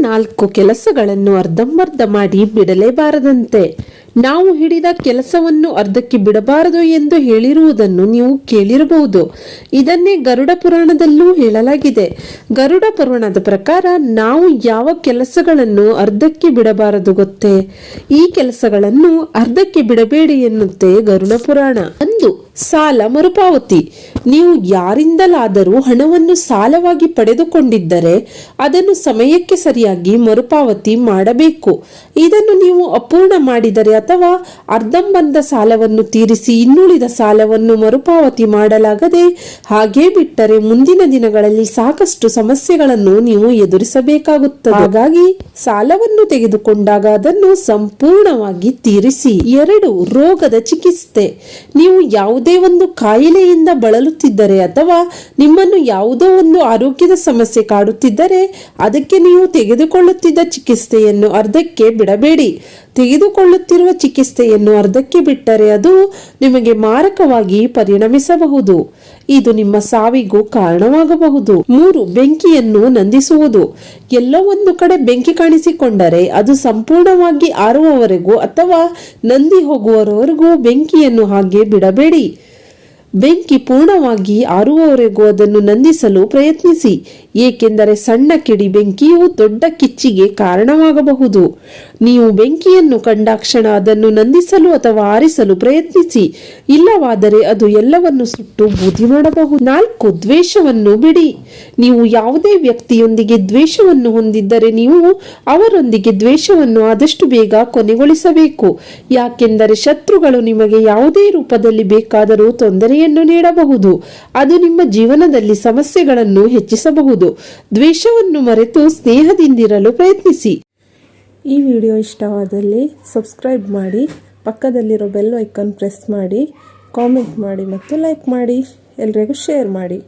4 ಕೆಲಸಗಳನ್ನು ಅರ್ಧಂಬರ್ಧ ಮಾಡಿ ಬಿಡಲೇಬಾರದಂತೆ. ನಾವು ಹಿಡಿದ ಕೆಲಸವನ್ನು ಅರ್ಧಕ್ಕೆ ಬಿಡಬಾರದು ಎಂದು ಹೇಳಿರುವುದನ್ನು ನೀವು ಕೇಳಿರಬಹುದು. ಇದನ್ನೇ ಗರುಡ ಪುರಾಣದಲ್ಲೂ ಹೇಳಲಾಗಿದೆ. ಗರುಡ ಪುರಾಣದ ಪ್ರಕಾರ ನಾವು ಯಾವ ಕೆಲಸಗಳನ್ನು ಅರ್ಧಕ್ಕೆ ಬಿಡಬಾರದು ಗೊತ್ತೇ? ಈ ಕೆಲಸಗಳನ್ನು ಅರ್ಧಕ್ಕೆ ಬಿಡಬೇಡಿ ಎನ್ನುತ್ತೆ ಗರುಡ ಪುರಾಣ. 1. ಸಾಲ ಮರುಪಾವತಿ. ನೀವು ಯಾರಿಂದಲಾದರೂ ಹಣವನ್ನು ಸಾಲವಾಗಿ ಪಡೆದುಕೊಂಡಿದ್ದರೆ ಅದನ್ನು ಸಮಯಕ್ಕೆ ಸರಿಯಾಗಿ ಮರುಪಾವತಿ ಮಾಡಬೇಕು. ಇದನ್ನು ನೀವು ಅಪೂರ್ಣ ಮಾಡಿದರೆ ಅಥವಾ ಅರ್ಧಂಬರ್ಧ ಸಾಲವನ್ನು ತೀರಿಸಿ ಇನ್ನುಳಿದ ಸಾಲವನ್ನು ಮರುಪಾವತಿ ಮಾಡಲಾಗದೆ ಹಾಗೇ ಬಿಟ್ಟರೆ ಮುಂದಿನ ದಿನಗಳಲ್ಲಿ ಸಾಕಷ್ಟು ಸಮಸ್ಯೆಗಳನ್ನು ನೀವು ಎದುರಿಸಬೇಕಾಗುತ್ತದೆ. ಹಾಗಾಗಿ ಸಾಲವನ್ನು ತೆಗೆದುಕೊಂಡಾಗ ಅದನ್ನು ಸಂಪೂರ್ಣವಾಗಿ ತೀರಿಸಿ. 2. ರೋಗದ ಚಿಕಿತ್ಸೆ. ನೀವು ಯಾವುದೇ ಒಂದು ಕಾಯಿಲೆಯಿಂದ ಬಳಲುತ್ತಿದ್ದರೆ ಅಥವಾ ನಿಮ್ಮನ್ನು ಯಾವುದೋ ಒಂದು ಆರೋಗ್ಯದ ಸಮಸ್ಯೆ ಕಾಡುತ್ತಿದ್ದರೆ ಅದಕ್ಕೆ ನೀವು ತೆಗೆದುಕೊಳ್ಳುತ್ತಿದ್ದ ಚಿಕಿತ್ಸೆಯನ್ನು ಅರ್ಧಕ್ಕೆ ಬಿಡಬೇಡಿ. ತೆಗೆದುಕೊಳ್ಳುತ್ತಿರುವ ಚಿಕಿತ್ಸೆಯನ್ನು ಅರ್ಧಕ್ಕೆ ಬಿಟ್ಟರೆ ಅದು ನಿಮಗೆ ಮಾರಕವಾಗಿ ಪರಿಣಮಿಸಬಹುದು. ಇದು ನಿಮ್ಮ ಸಾವಿಗೂ ಕಾರಣವಾಗಬಹುದು. 3. ಬೆಂಕಿಯನ್ನು ನಂದಿಸುವುದು. ಎಲ್ಲೋ ಒಂದು ಕಡೆ ಬೆಂಕಿ ಕಾಣಿಸಿಕೊಂಡರೆ ಅದು ಸಂಪೂರ್ಣವಾಗಿ ಆರುವವರೆಗೂ ಅಥವಾ ನಂದಿ ಹೋಗುವವರೆಗೂ ಬೆಂಕಿಯನ್ನು ಹಾಗೆ ಬಿಡಬೇಡಿ. ಬೆಂಕಿ ಪೂರ್ಣವಾಗಿ ಆರುವವರೆಗೂ ಅದನ್ನು ನಂದಿಸಲು ಪ್ರಯತ್ನಿಸಿ. ಏಕೆಂದರೆ ಸಣ್ಣ ಕಿಡಿ ಬೆಂಕಿಯು ದೊಡ್ಡ ಕಿಚ್ಚಿಗೆ ಕಾರಣವಾಗಬಹುದು. ನೀವು ಬೆಂಕಿಯನ್ನು ಕಂಡಾಕ್ಷಣ ಅದನ್ನು ನಂದಿಸಲು ಅಥವಾ ಆರಿಸಲು ಪ್ರಯತ್ನಿಸಿ. ಇಲ್ಲವಾದರೆ ಅದು ಎಲ್ಲವನ್ನು ಸುಟ್ಟು ಬೂದಿ ಮಾಡಬಹುದು. 4. ದ್ವೇಷವನ್ನು ಬಿಡಿ. ನೀವು ಯಾವುದೇ ವ್ಯಕ್ತಿಯೊಂದಿಗೆ ದ್ವೇಷವನ್ನು ಹೊಂದಿದ್ದರೆ ನೀವು ಅವರೊಂದಿಗೆ ದ್ವೇಷವನ್ನು ಆದಷ್ಟು ಬೇಗ ಕೊನೆಗೊಳಿಸಬೇಕು. ಯಾಕೆಂದರೆ ಶತ್ರುಗಳು ನಿಮಗೆ ಯಾವುದೇ ರೂಪದಲ್ಲಿ ಬೇಕಾದರೂ ತೊಂದರೆಯನ್ನು ನೀಡಬಹುದು. ಅದು ನಿಮ್ಮ ಜೀವನದಲ್ಲಿ ಸಮಸ್ಯೆಗಳನ್ನು ಹೆಚ್ಚಿಸಬಹುದು. ದ್ವೇಷವನ್ನು ಮರೆತು ಸ್ನೇಹದಿಂದಿರಲು ಪ್ರಯತ್ನಿಸಿ. ಈ ವಿಡಿಯೋ ಇಷ್ಟವಾದಲ್ಲಿ ಸಬ್ಸ್ಕ್ರೈಬ್ ಮಾಡಿ, ಪಕ್ಕದಲ್ಲಿರೋ ಬೆಲ್ ಐಕಾನ್ ಪ್ರೆಸ್ ಮಾಡಿ, ಕಾಮೆಂಟ್ ಮಾಡಿ ಮತ್ತು ಲೈಕ್ ಮಾಡಿ, ಎಲ್ರಿಗೂ ಶೇರ್ ಮಾಡಿ.